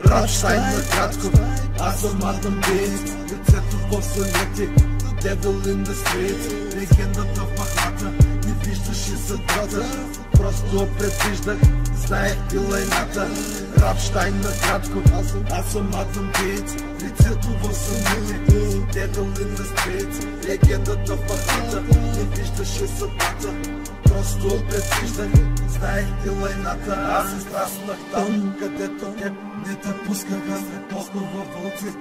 Рамштайн накратко, аз съм Адам Бейс, лицето в сънети, Devil in the streets, легендата в махната, не виждаш и съдбата, просто предвиждах, знаех дилайната. Рамштайн накратко, аз съм Адам Бейс, лицето в сънети, Devil in the streets, легендата в махната, не виждаш и съдбата, просто предвиждах, знаех дилайната. Аз се страснах там, където теб не те пускаха, след толкова вълци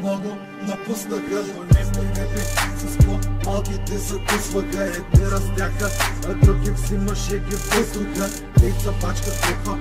много напуснаха, но не стигаха с по-малките закусваха. Едни раздяха, а други взимаше ги въздуха. Лица пачка трупа,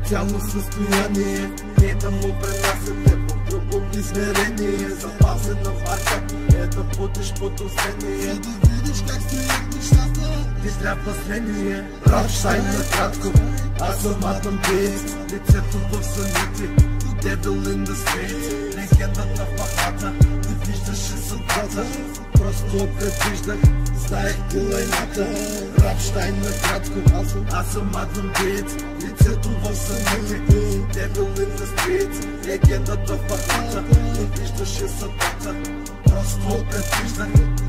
цяло състояние, не да му пренасяте в друго измерение. Запазена марка е да будеш подозрение, да видиш как стоят нещата, ти трябва зрение. Рамштайн накратко, аз съм Адам Бейс, лицето в съните, Devil in the streets, легендата в махната, не виждаше съдбата, просто предвиждах, знаех дилайната. Рамштайн накратко, аз съм Адам Бейс, лицето в съните, Devil in the streets, легендата в махната, не виждаше съдбата, просто предвиждах,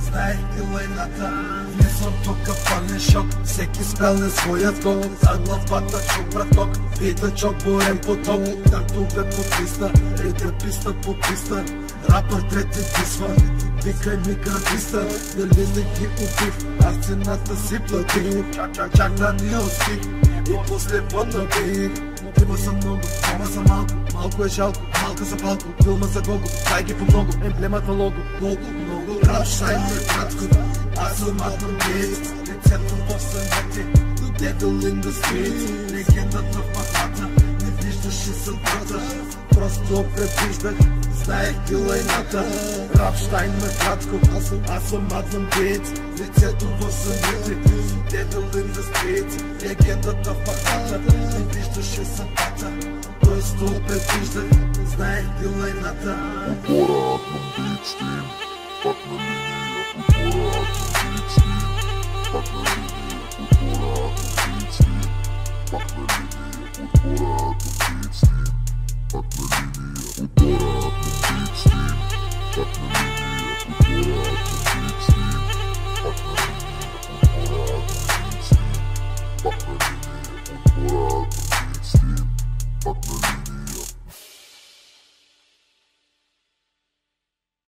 знаех дилайната. Влизам тук пълен шок, всеки спел е своят гол, за главата чук браток, видачок борен поток, както бе по писта, редя писта по писта, рапър трети писва, викай ми градиста, дали не ги убих, аз цената си платих, чак да ни успих, и после потъпих. Мотива са много, ама са малко, малко е жалко, малка са палко, филма за гого, дай ги по много, емблемата лого, много. Рамштайн накратко, аз съм Адам Бейс, лицето в сънете, Devil in the streets, легендата в махната, не виждаш и съдбата, просто предвиждах, знаех дилайната. Рамштайн накратко, аз съм Адам Бейс, лицето в сънете, Devil in the streets, легендата в махната, не виждаш и съдбата, просто предвиждах, знаех дилайната. Отбора Адам Бейс тим, пак на линия, отбора Адам Бейс тим, пак на линия, отбора Адам Бейс тим, пак на линия, отбора Адам Бейс тим, пак на линия, отбора Адам Бейс тим, пак на линия, отбора Адам Бейс тим, пак на линия, отбора Адам Бейс тим, пак на линия, отбора Адам Бейс тим, пак на линия.